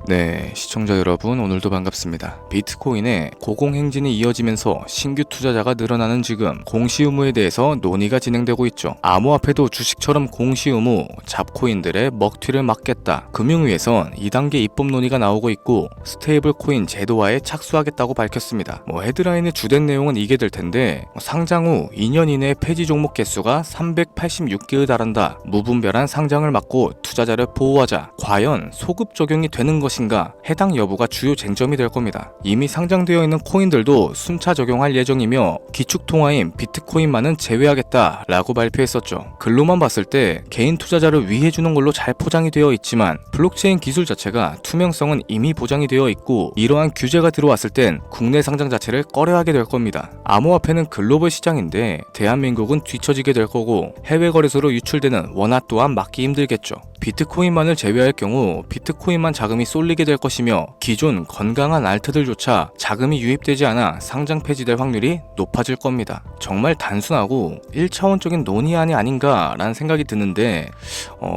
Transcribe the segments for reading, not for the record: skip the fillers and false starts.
네, 시청자 여러분 오늘도 반갑습니다. 비트코인의 고공행진이 이어지면서 신규 투자자가 늘어나는 지금 공시 의무에 대해서 논의가 진행되고 있죠. 암호화폐도 주식처럼 공시 의무, 잡코인들의 먹튀를 막겠다. 금융위에선 2단계 입법 논의가 나오고 있고 스테이블 코인 제도화에 착수하겠다고 밝혔습니다. 헤드라인의 주된 내용은 이게 될 텐데 상장 후 2년 이내에 폐지 종목 개수가 386개에 달한다. 무분별한 상장을 막고 투자자를 보호하자. 과연 소급 적용이 되는 것인가? 해당 여부가 주요 쟁점이 될 겁니다. 이미 상장되어 있는 코인들도 순차 적용할 예정이며 기축통화인 비트코인만은 제외하겠다라고 발표했었죠. 글로만 봤을 때 개인 투자자를 위해주는 걸로 잘 포장이 되어 있지만 블록체인 기술 자체가 투명성은 이미 보장이 되어 있고 이러한 규제가 들어왔을 땐 국내 상장 자체를 꺼려하게 될 겁니다. 암호화폐는 글로벌 시장인데 대한민국은 뒤처지게 될 거고 해외 거래소로 유출되는 원화 또한 막기 힘들겠죠. 비트코인만을 제외할 경우 비트코인만 자금이 쏠리게 될 것이며 기존 건강한 알트들조차 자금이 유입되지 않아 상장 폐지될 확률이 높아질 겁니다. 정말 단순하고 1차원적인 논의안이 아닌가라는 생각이 드는데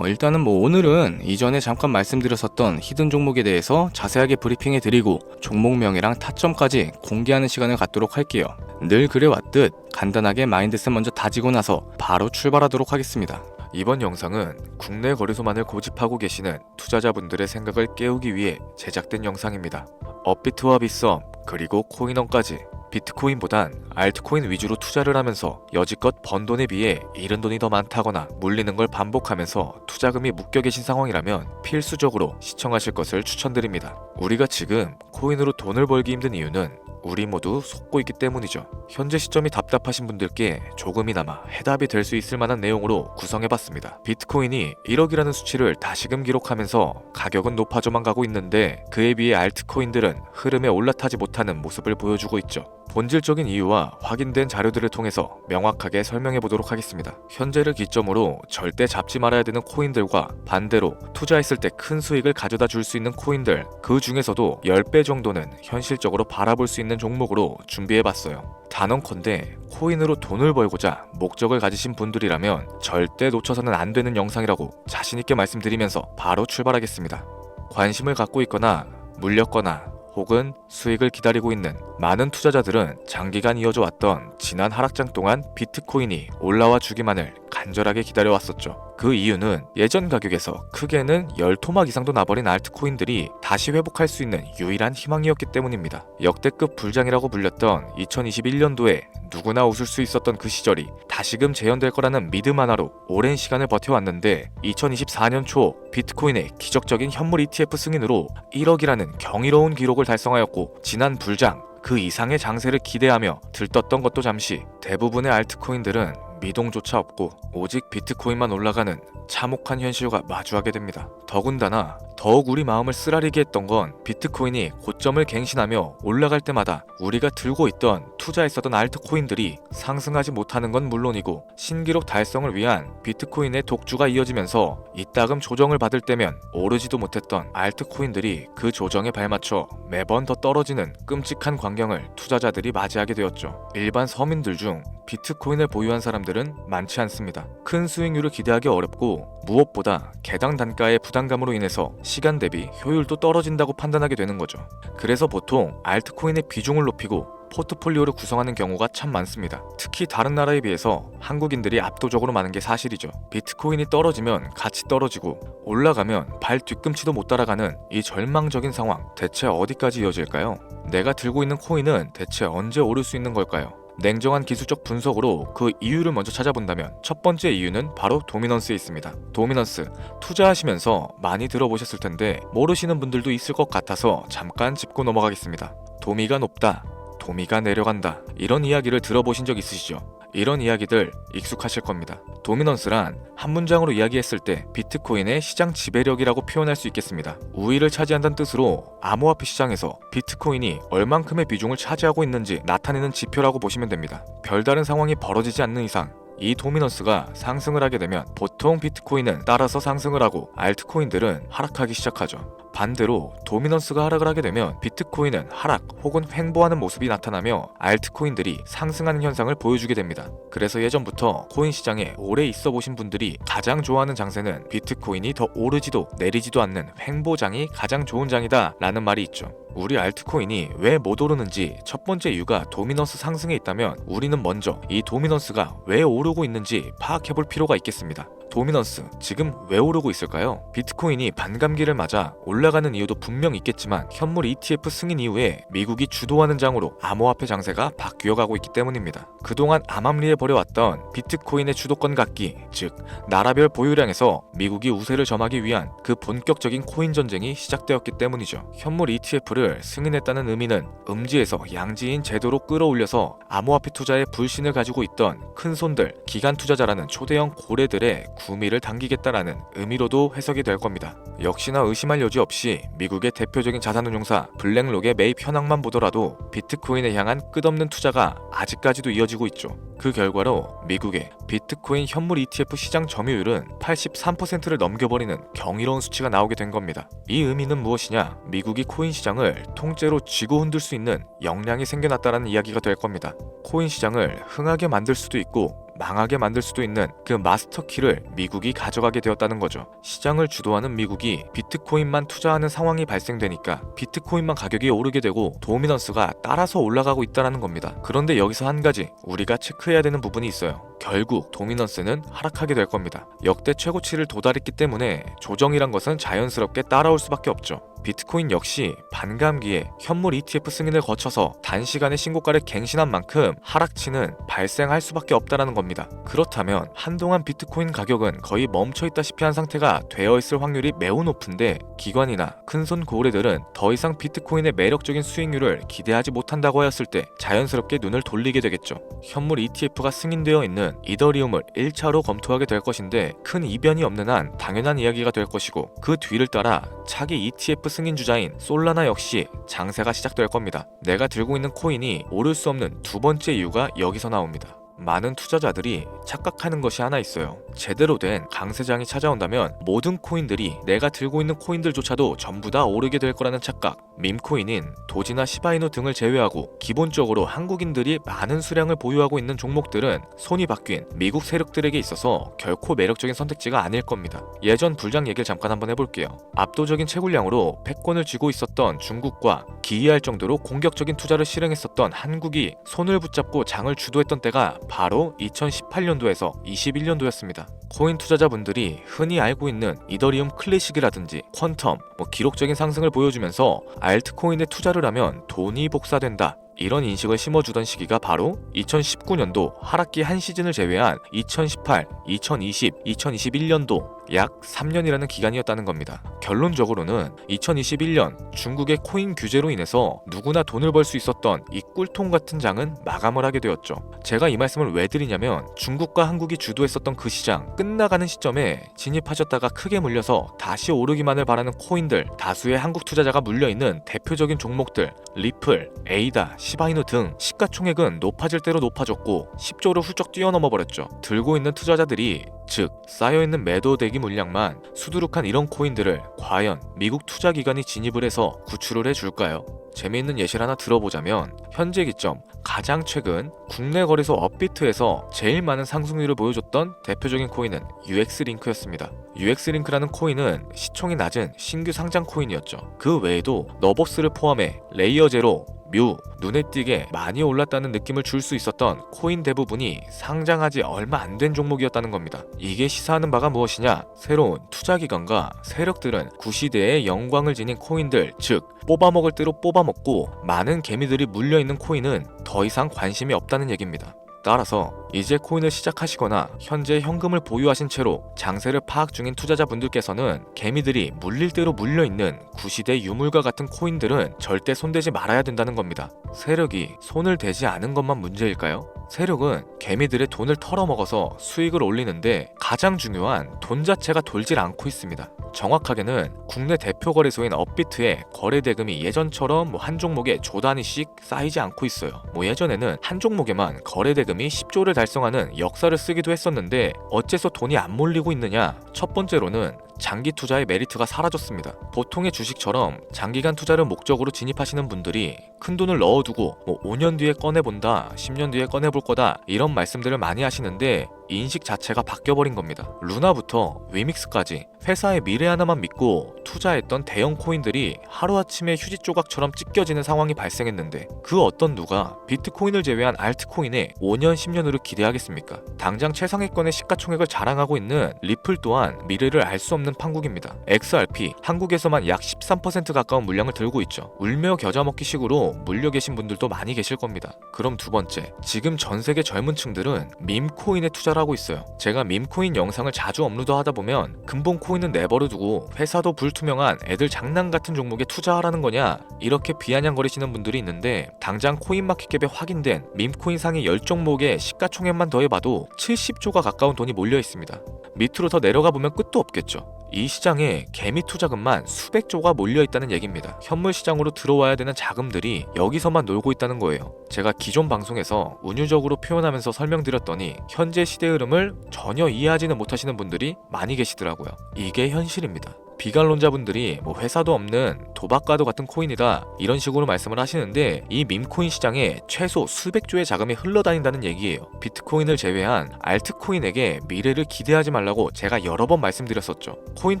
일단은 오늘은 이전에 잠깐 말씀드렸었던 히든 종목에 대해서 자세하게 브리핑해 드리고 종목명이랑 타점까지 공개하는 시간을 갖도록 할게요. 늘 그래왔듯 간단하게 마인드셋 먼저 다지고 나서 바로 출발하도록 하겠습니다. 이번 영상은 국내 거래소만을 고집하고 계시는 투자자분들의 생각을 깨우기 위해 제작된 영상입니다. 업비트와 빗썸 그리고 코인원까지 비트코인보단 알트코인 위주로 투자를 하면서 여지껏 번 돈에 비해 잃은 돈이 더 많다거나 물리는 걸 반복하면서 투자금이 묶여 계신 상황이라면 필수적으로 시청하실 것을 추천드립니다. 우리가 지금 코인으로 돈을 벌기 힘든 이유는 우리 모두 속고 있기 때문이죠. 현재 시점이 답답하신 분들께 조금이나마 해답이 될 수 있을 만한 내용으로 구성해봤습니다. 비트코인이 1억이라는 수치를 다시금 기록하면서 가격은 높아져만 가고 있는데 그에 비해 알트코인들은 흐름에 올라타지 못하는 모습을 보여주고 있죠. 본질적인 이유와 확인된 자료들을 통해서 명확하게 설명해 보도록 하겠습니다. 현재를 기점으로 절대 잡지 말아야 되는 코인들과 반대로 투자했을 때 큰 수익을 가져다 줄 수 있는 코인들, 그 중에서도 10배 정도는 현실적으로 바라볼 수 있는 종목으로 준비해 봤어요. 단언컨대 코인으로 돈을 벌고자 목적을 가지신 분들이라면 절대 놓쳐서는 안 되는 영상이라고 자신있게 말씀드리면서 바로 출발하겠습니다. 관심을 갖고 있거나 물렸거나 혹은 수익을 기다리고 있는 많은 투자자들은 장기간 이어져 왔던 지난 하락장 동안 비트코인이 올라와 주기만을 간절하게 기다려왔었죠. 그 이유는 예전 가격에서 크게는 10토막 이상도 나버린 알트코인들이 다시 회복할 수 있는 유일한 희망이었기 때문입니다. 역대급 불장이라고 불렸던 2021년도에 누구나 웃을 수 있었던 그 시절이 다시금 재현될 거라는 믿음 하나로 오랜 시간을 버텨왔는데 2024년 초 비트코인의 기적적인 현물 ETF 승인으로 1억이라는 경이로운 기록을 달성하였고 지난 불장 그 이상의 장세를 기대하며 들떴던 것도 잠시 대부분의 알트코인들은 미동조차 없고 오직 비트코인만 올라가는 참혹한 현실과 마주하게 됩니다. 더군다나 더욱 우리 마음을 쓰라리게 했던 건 비트코인이 고점을 갱신하며 올라갈 때마다 우리가 들고 있던 투자했었던 알트코인들이 상승하지 못하는 건 물론이고 신기록 달성을 위한 비트코인의 독주가 이어지면서 이따금 조정을 받을 때면 오르지도 못했던 알트코인들이 그 조정에 발맞춰 매번 더 떨어지는 끔찍한 광경을 투자자들이 맞이하게 되었죠. 일반 서민들 중 비트코인을 보유한 사람들은 많지 않습니다. 큰 수익률을 기대하기 어렵고 무엇보다 개당 단가의 부담감으로 인해서 시간 대비 효율도 떨어진다고 판단하게 되는 거죠. 그래서 보통 알트코인의 비중을 높이고 포트폴리오를 구성하는 경우가 참 많습니다. 특히 다른 나라에 비해서 한국인들이 압도적으로 많은 게 사실이죠. 비트코인이 떨어지면 같이 떨어지고 올라가면 발 뒤꿈치도 못 따라가는 이 절망적인 상황, 대체 어디까지 이어질까요? 내가 들고 있는 코인은 대체 언제 오를 수 있는 걸까요? 냉정한 기술적 분석으로 그 이유를 먼저 찾아본다면 첫 번째 이유는 바로 도미넌스에 있습니다. 도미넌스, 투자하시면서 많이 들어보셨을 텐데 모르시는 분들도 있을 것 같아서 잠깐 짚고 넘어가겠습니다. 도미가 높다, 도미가 내려간다, 이런 이야기를 들어보신 적 있으시죠? 이런 이야기들 익숙하실 겁니다. 도미넌스란 한 문장으로 이야기했을 때 비트코인의 시장 지배력이라고 표현할 수 있겠습니다. 우위를 차지한다는 뜻으로 암호화폐 시장에서 비트코인이 얼만큼의 비중을 차지하고 있는지 나타내는 지표라고 보시면 됩니다. 별다른 상황이 벌어지지 않는 이상 이 도미넌스가 상승을 하게 되면 보통 비트코인은 따라서 상승을 하고 알트코인들은 하락하기 시작하죠. 반대로 도미넌스가 하락을 하게 되면 비트코인은 하락 혹은 횡보하는 모습이 나타나며 알트코인들이 상승하는 현상을 보여주게 됩니다. 그래서 예전부터 코인 시장에 오래 있어 보신 분들이 가장 좋아하는 장세는 비트코인이 더 오르지도 내리지도 않는 횡보장이 가장 좋은 장이다 라는 말이 있죠. 우리 알트코인이 왜 못 오르는지 첫 번째 이유가 도미넌스 상승에 있다면 우리는 먼저 이 도미넌스가 왜 오르고 있는지 파악해볼 필요가 있겠습니다. 도미넌스, 지금 왜 오르고 있을까요? 비트코인이 반감기를 맞아 올라가는 이유도 분명 있겠지만 현물 ETF 승인 이후에 미국이 주도하는 장으로 암호화폐 장세가 바뀌어가고 있기 때문입니다. 그동안 암암리에 벌여왔던 비트코인의 주도권 갖기, 즉 나라별 보유량에서 미국이 우세를 점하기 위한 그 본격적인 코인 전쟁이 시작되었기 때문이죠. 현물 ETF를 승인했다는 의미는 음지에서 양지인 제도로 끌어올려서 암호화폐 투자에 불신을 가지고 있던 큰손들, 기관 투자자라는 초대형 고래들의 구미를 당기겠다라는 의미로도 해석이 될 겁니다. 역시나 의심할 여지 없이 미국의 대표적인 자산운용사 블랙록의 매입 현황만 보더라도 비트코인에 향한 끝없는 투자가 아직까지도 이어지고 있죠. 그 결과로 미국의 비트코인 현물 ETF 시장 점유율은 83%를 넘겨버리는 경이로운 수치가 나오게 된 겁니다. 이 의미는 무엇이냐? 미국이 코인 시장을 통째로 쥐고 흔들 수 있는 역량이 생겨났다는 이야기가 될 겁니다. 코인 시장을 흥하게 만들 수도 있고 망하게 만들 수도 있는 그 마스터키를 미국이 가져가게 되었다는 거죠. 시장을 주도하는 미국이 비트코인만 투자하는 상황이 발생되니까 비트코인만 가격이 오르게 되고 도미넌스가 따라서 올라가고 있다는 겁니다. 그런데 여기서 한 가지 우리가 체크해야 되는 부분이 있어요. 결국 도미넌스는 하락하게 될 겁니다. 역대 최고치를 도달했기 때문에 조정이란 것은 자연스럽게 따라올 수밖에 없죠. 비트코인 역시 반감기에 현물 ETF 승인을 거쳐서 단시간에 신고가를 갱신한 만큼 하락치는 발생할 수밖에 없다는 겁니다. 그렇다면 한동안 비트코인 가격은 거의 멈춰있다시피 한 상태가 되어 있을 확률이 매우 높은데 기관이나 큰손 고래들은 더 이상 비트코인의 매력적인 수익률을 기대하지 못한다고 하였을 때 자연스럽게 눈을 돌리게 되겠죠. 현물 ETF가 승인되어 있는 이더리움을 1차로 검토하게 될 것인데 큰 이변이 없는 한 당연한 이야기가 될 것이고 그 뒤를 따라 차기 ETF 승인 주자인 솔라나 역시 장세가 시작될 겁니다. 내가 들고 있는 코인이 오를 수 없는 두 번째 이유가 여기서 나옵니다. 많은 투자자들이 착각하는 것이 하나 있어요. 제대로 된 강세장이 찾아온다면 모든 코인들이 내가 들고 있는 코인들조차도 전부 다 오르게 될 거라는 착각. 밈코인인 도지나 시바이누 등을 제외하고 기본적으로 한국인들이 많은 수량을 보유하고 있는 종목들은 손이 바뀐 미국 세력들에게 있어서 결코 매력적인 선택지가 아닐 겁니다. 예전 불장 얘기를 잠깐 한번 해볼게요. 압도적인 채굴량으로 패권을 쥐고 있었던 중국과 기이할 정도로 공격적인 투자를 실행했었던 한국이 손을 붙잡고 장을 주도했던 때가 바로 2018년도에서 21년도였습니다. 코인 투자자분들이 흔히 알고 있는 이더리움 클래식이라든지 퀀텀, 기록적인 상승을 보여주면서 알트코인에 투자를 하면 돈이 복사된다, 이런 인식을 심어주던 시기가 바로 2019년도 하락기 한 시즌을 제외한 2018, 2020, 2021년도 약 3년이라는 기간이었다는 겁니다. 결론적으로는 2021년 중국의 코인 규제로 인해서 누구나 돈을 벌 수 있었던 이 꿀통 같은 장은 마감을 하게 되었죠. 제가 이 말씀을 왜 드리냐면 중국과 한국이 주도했었던 그 시장 끝나가는 시점에 진입하셨다가 크게 물려서 다시 오르기만을 바라는 코인들, 다수의 한국 투자자가 물려있는 대표적인 종목들 리플, 에이다, 시바이누 등 시가총액은 높아질 대로 높아졌고 10조를 훌쩍 뛰어넘어 버렸죠. 들고 있는 투자자들이, 즉 쌓여있는 매도 대기 물량만 수두룩한 이런 코인들을 과연 미국 투자기관이 진입을 해서 구출을 해줄까요? 재미있는 예시를 하나 들어보자면 현재 기점 가장 최근 국내 거래소 업비트에서 제일 많은 상승률을 보여줬던 대표적인 코인은 UX링크였습니다. UX링크라는 코인은 시총이 낮은 신규 상장 코인이었죠. 그 외에도 너버스를 포함해 레이어 제로, 뮤, 눈에 띄게 많이 올랐다는 느낌을 줄 수 있었던 코인 대부분이 상장하지 얼마 안 된 종목이었다는 겁니다. 이게 시사하는 바가 무엇이냐? 새로운 투자기관과 세력들은 구시대의 영광을 지닌 코인들, 즉 뽑아먹을 대로 뽑아먹고 많은 개미들이 물려있는 코인은 더 이상 관심이 없다는 얘기입니다. 따라서 이제 코인을 시작하시거나 현재 현금을 보유하신 채로 장세를 파악 중인 투자자분들께서는 개미들이 물릴 대로 물려있는 구시대 유물과 같은 코인들은 절대 손대지 말아야 된다는 겁니다. 세력이 손을 대지 않은 것만 문제일까요? 세력은 개미들의 돈을 털어먹어서 수익을 올리는데 가장 중요한 돈 자체가 돌질 않고 있습니다. 정확하게는 국내 대표 거래소인 업비트의 거래 대금이 예전처럼 한 종목에 조 단위씩 쌓이지 않고 있어요. 예전에는 한 종목에만 거래 대금이 10조를 달성하는 역사를 쓰기도 했었는데 어째서 돈이 안 몰리고 있느냐? 첫 번째로는 장기 투자의 메리트가 사라졌습니다. 보통의 주식처럼 장기간 투자를 목적으로 진입하시는 분들이 큰 돈을 넣어두고 5년 뒤에 꺼내본다, 10년 뒤에 꺼내볼 거다 이런 말씀들을 많이 하시는데 인식 자체가 바뀌어버린 겁니다. 루나부터 위믹스까지 회사의 미래 하나만 믿고 투자했던 대형 코인들이 하루아침에 휴지 조각처럼 찢겨지는 상황이 발생했는데 그 어떤 누가 비트코인을 제외한 알트코인에 5년, 10년으로 기대하겠습니까? 당장 최상위권의 시가총액을 자랑하고 있는 리플 또한 미래를 알 수 없는 판국입니다. XRP, 한국에서만 약 13% 가까운 물량을 들고 있죠. 울며 겨자 먹기 식으로 물려 계신 분들도 많이 계실 겁니다. 그럼 두 번째, 지금 전 세계 젊은 층들은 밈코인에 투자를 하고 있어요. 제가 밈코인 영상을 자주 업로드하다 보면 근본 코인은 내버려 두고 회사도 불투명한 애들 장난 같은 종목에 투자하라는 거냐 이렇게 비아냥거리시는 분들이 있는데 당장 코인마켓캡에 확인된 밈코인 상위 10종목의 시가총액만 더해봐도 70조가 가까운 돈이 몰려 있습니다. 밑으로 더 내려가 보면 끝도 없겠죠. 이 시장에 개미 투자금만 수백조가 몰려 있다는 얘기입니다. 현물 시장으로 들어와야 되는 자금들이 여기서만 놀고 있다는 거예요. 제가 기존 방송에서 운유적으로 표현하면서 설명드렸더니 현재 시대 흐름을 전혀 이해하지는 못하시는 분들이 많이 계시더라고요. 이게 현실입니다. 비관론자분들이 회사도 없는 도박과도 같은 코인이다 이런 식으로 말씀을 하시는데 이 밈코인 시장에 최소 수백조의 자금이 흘러다닌다는 얘기예요. 비트코인을 제외한 알트코인에게 미래를 기대하지 말라고 제가 여러 번 말씀드렸었죠. 코인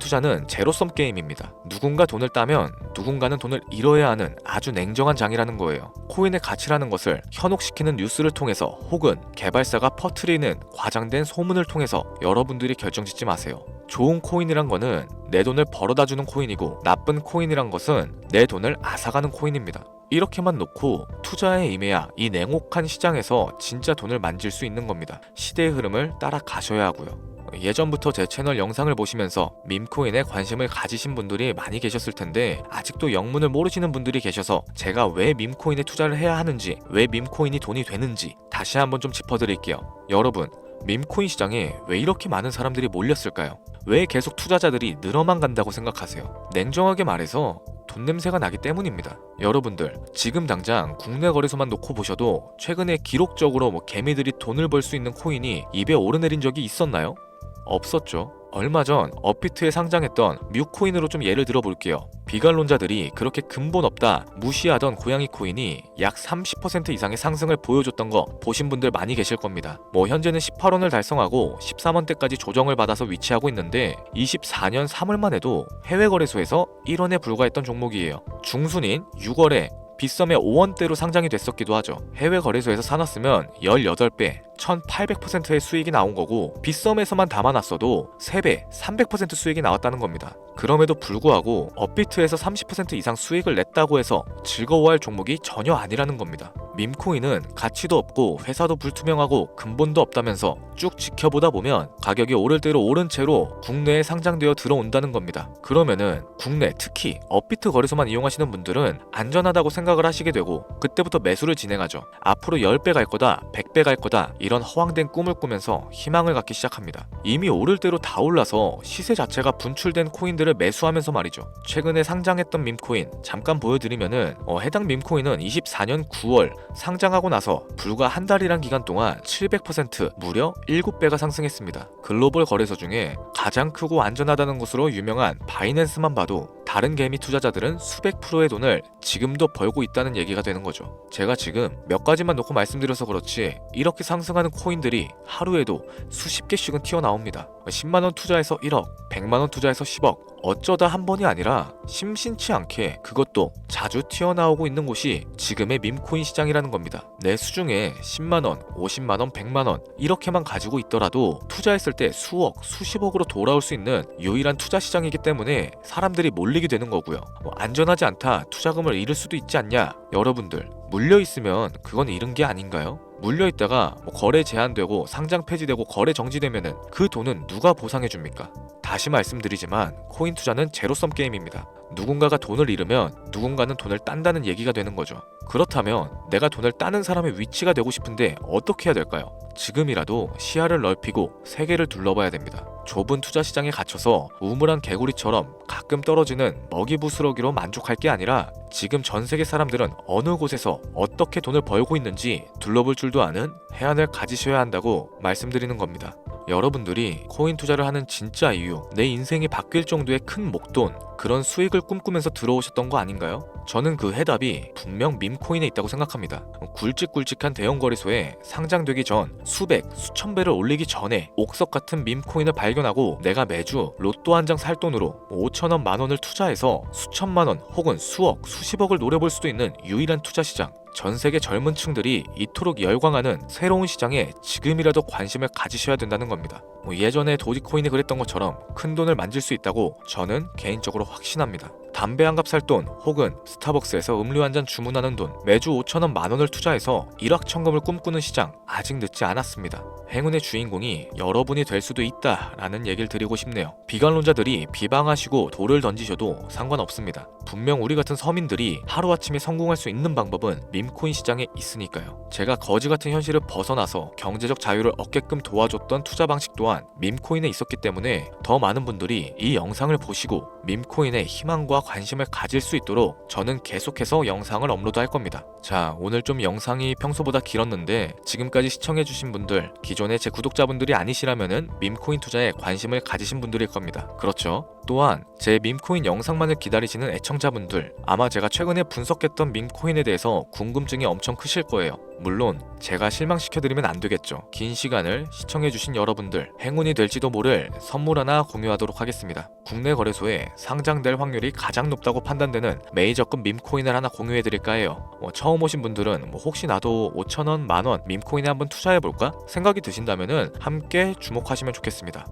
투자는 제로섬 게임입니다. 누군가 돈을 따면 누군가는 돈을 잃어야 하는 아주 냉정한 장이라는 거예요. 코인의 가치라는 것을 현혹시키는 뉴스를 통해서 혹은 개발사가 퍼뜨리는 과장된 소문을 통해서 여러분들이 결정짓지 마세요. 좋은 코인이란 거는 내 돈을 벌어다주는 코인이고 나쁜 코인이란 것은 내 돈을 앗아가는 코인입니다. 이렇게만 놓고 투자에 임해야 이 냉혹한 시장에서 진짜 돈을 만질 수 있는 겁니다. 시대의 흐름을 따라가셔야 하고요. 예전부터 제 채널 영상을 보시면서 밈코인에 관심을 가지신 분들이 많이 계셨을 텐데 아직도 영문을 모르시는 분들이 계셔서 제가 왜 밈코인에 투자를 해야 하는지, 왜 밈코인이 돈이 되는지 다시 한번 좀 짚어드릴게요. 여러분, 밈코인 시장에 왜 이렇게 많은 사람들이 몰렸을까요? 왜 계속 투자자들이 늘어만 간다고 생각하세요? 냉정하게 말해서 돈 냄새가 나기 때문입니다. 여러분들, 지금 당장 국내 거래소만 놓고 보셔도 최근에 기록적으로 개미들이 돈을 벌 수 있는 코인이 입에 오르내린 적이 있었나요? 없었죠. 얼마 전 업비트에 상장했던 뮤코인으로 좀 예를 들어 볼게요. 비관론자들이 그렇게 근본 없다 무시하던 고양이 코인이 약 30% 이상의 상승을 보여줬던 거 보신 분들 많이 계실 겁니다. 현재는 18원을 달성하고 13원대까지 조정을 받아서 위치하고 있는데 24년 3월만 해도 해외 거래소에서 1원에 불과했던 종목이에요. 중순인 6월에 빗썸에 5원대로 상장이 됐었기도 하죠. 해외 거래소에서 사놨으면 18배, 1800%의 수익이 나온 거고 빗썸에서만 담아놨어도 3배, 300% 수익이 나왔다는 겁니다. 그럼에도 불구하고 업비트에서 30% 이상 수익을 냈다고 해서 즐거워할 종목이 전혀 아니라는 겁니다. 밈코인은 가치도 없고 회사도 불투명하고 근본도 없다면서 쭉 지켜보다 보면 가격이 오를 대로 오른 채로 국내에 상장되어 들어온다는 겁니다. 그러면은 국내 특히 업비트 거래소만 이용하시는 분들은 안전하다고 생각을 하시게 되고 그때부터 매수를 진행하죠. 앞으로 10배 갈 거다, 100배 갈 거다 이런 허황된 꿈을 꾸면서 희망을 갖기 시작합니다. 이미 오를 대로 다 올라서 시세 자체가 분출된 코인들을 매수하면서 말이죠. 최근에 상장했던 밈코인 잠깐 보여드리면은 해당 밈코인은 24년 9월 상장하고 나서 불과 한 달이란 기간 동안 700% 무려 7배가 상승했습니다. 글로벌 거래소 중에 가장 크고 안전하다는 것으로 유명한 바이낸스만 봐도 다른 개미 투자자들은 수백 프로의 돈을 지금도 벌고 있다는 얘기가 되는 거죠. 제가 지금 몇 가지만 놓고 말씀드려서 그렇지 이렇게 상승하는 코인들이 하루에도 수십 개씩은 튀어나옵니다. 10만원 투자해서 1억, 100만원 투자해서 10억 어쩌다 한 번이 아니라 심심치 않게 그것도 자주 튀어나오고 있는 곳이 지금의 밈코인 시장이라는 겁니다. 내 수중에 10만원, 50만원, 100만원 이렇게만 가지고 있더라도 투자했을 때 수억, 수십억으로 돌아올 수 있는 유일한 투자 시장이기 때문에 사람들이 몰리게 되는 거고요. 안전하지 않다, 투자금을 잃을 수도 있지 않냐? 여러분들, 물려있으면 그건 잃은 게 아닌가요? 물려있다가 거래 제한되고 상장 폐지되고 거래 정지되면은 그 돈은 누가 보상해줍니까? 다시 말씀드리지만 코인 투자는 제로섬 게임입니다. 누군가가 돈을 잃으면 누군가는 돈을 딴다는 얘기가 되는 거죠. 그렇다면 내가 돈을 따는 사람의 위치가 되고 싶은데 어떻게 해야 될까요? 지금이라도 시야를 넓히고 세계를 둘러봐야 됩니다. 좁은 투자 시장에 갇혀서 우물한 개구리처럼 가끔 떨어지는 먹이 부스러기로 만족할 게 아니라 지금 전 세계 사람들은 어느 곳에서 어떻게 돈을 벌고 있는지 둘러볼 줄도 아는 해안을 가지셔야 한다고 말씀드리는 겁니다. 여러분들이 코인 투자를 하는 진짜 이유, 내 인생이 바뀔 정도의 큰 목돈, 그런 수익을 꿈꾸면서 들어오셨던 거 아닌가요? 저는 그 해답이 분명 밈코인에 있다고 생각합니다. 굵직굵직한 대형 거래소에 상장되기 전 수백, 수천 배를 올리기 전에 옥석 같은 밈코인을 발견하고 내가 매주 로또 한 장 살 돈으로 5천원, 만원을 투자해서 수천만원 혹은 수억, 수십억을 노려볼 수도 있는 유일한 투자 시장. 전 세계 젊은 층들이 이토록 열광하는 새로운 시장에 지금이라도 관심을 가지셔야 된다는 겁니다. 예전에 도지코인이 그랬던 것처럼 큰 돈을 만질 수 있다고 저는 개인적으로 확신합니다. 담배 한 갑 살 돈 혹은 스타벅스에서 음료 한 잔 주문하는 돈, 매주 5천원, 만원을 투자해서 일확천금을 꿈꾸는 시장, 아직 늦지 않았습니다. 행운의 주인공이 여러분이 될 수도 있다라는 얘기를 드리고 싶네요. 비관론자들이 비방하시고 돌을 던지셔도 상관없습니다. 분명 우리 같은 서민들이 하루아침에 성공할 수 있는 방법은 밈코인 시장에 있으니까요. 제가 거지 같은 현실을 벗어나서 경제적 자유를 얻게끔 도와줬던 투자 방식 또한 밈코인에 있었기 때문에 더 많은 분들이 이 영상을 보시고 밈코인에 희망과 관심을 가질 수 있도록 저는 계속해서 영상을 업로드할 겁니다. 자, 오늘 좀 영상이 평소보다 길었는데 지금까지 시청해주신 분들, 기존의 제 구독자분들이 아니시라면은 밈코인 투자에 관심을 가지신 분들일 겁니다. 그렇죠? 또한 제 밈코인 영상만을 기다리시는 애청자분들, 아마 제가 최근에 분석했던 밈코인에 대해서 궁금증이 엄청 크실 거예요. 물론 제가 실망시켜드리면 안 되겠죠. 긴 시간을 시청해주신 여러분들, 행운이 될지도 모를 선물 하나 공유하도록 하겠습니다. 국내 거래소에 상장될 확률이 가장 높다고 판단되는 메이저급 밈코인을 하나 공유해드릴까 해요. 처음 오신 분들은 혹시 나도 5천원, 만원 밈코인에 한번 투자해볼까? 생각이 드신다면은 함께 주목하시면 좋겠습니다.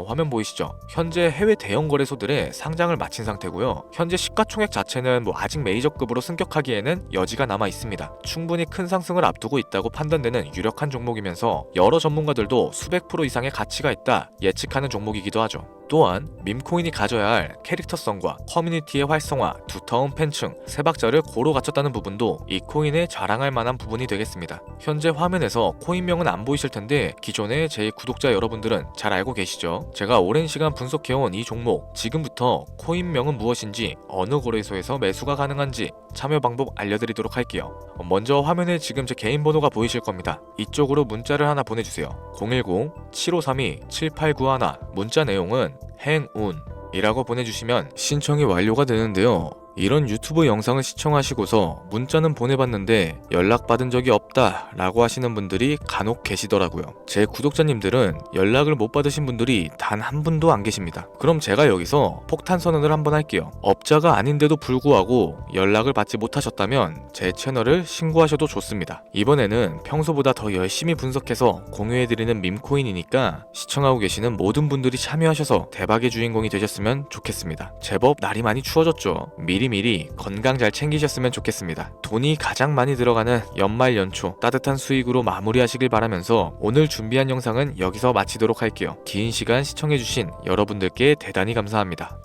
화면 보이시죠? 현재 해외 대형 거래소들의 상장을 마친 상태고요. 현재 시가총액 자체는 아직 메이저급으로 승격하기에는 여지가 남아 있습니다. 충분히 큰 상승을 앞두고 있다고 판단되는 유력한 종목이면서 여러 전문가들도 수백 프로 이상의 가치가 있다 예측하는 종목이기도 하죠. 또한 밈코인이 가져야 할 캐릭터성과 커뮤니티의 활성화, 두터운 팬층, 세 박자를 고루 갖췄다는 부분도 이 코인에 자랑할 만한 부분이 되겠습니다. 현재 화면에서 코인명은 안 보이실 텐데 기존의 제 구독자 여러분들은 잘 알고 계시죠? 제가 오랜 시간 분석해온 이 종목, 지금부터 코인명은 무엇인지, 어느 거래소에서 매수가 가능한지 참여 방법 알려드리도록 할게요. 먼저 화면에 지금 제 개인 번호가 보이실 겁니다. 이쪽으로 문자를 하나 보내주세요. 010-7532-7891. 문자 내용은 행운이라고 보내주시면 신청이 완료가 되는데요. 이런 유튜브 영상을 시청하시고서 문자는 보내봤는데 연락받은 적이 없다 라고 하시는 분들이 간혹 계시더라고요. 제 구독자님들은 연락을 못 받으신 분들이 단 한 분도 안 계십니다. 그럼 제가 여기서 폭탄 선언을 한번 할게요. 업자가 아닌데도 불구하고 연락을 받지 못하셨다면 제 채널을 신고하셔도 좋습니다. 이번에는 평소보다 더 열심히 분석해서 공유해드리는 밈코인이니까 시청하고 계시는 모든 분들이 참여하셔서 대박의 주인공이 되셨으면 좋겠습니다. 제법 날이 많이 추워졌죠. 미리 건강 잘 챙기셨으면 좋겠습니다. 돈이 가장 많이 들어가는 연말 연초 따뜻한 수익으로 마무리하시길 바라면서 오늘 준비한 영상은 여기서 마치도록 할게요. 긴 시간 시청해주신 여러분들께 대단히 감사합니다.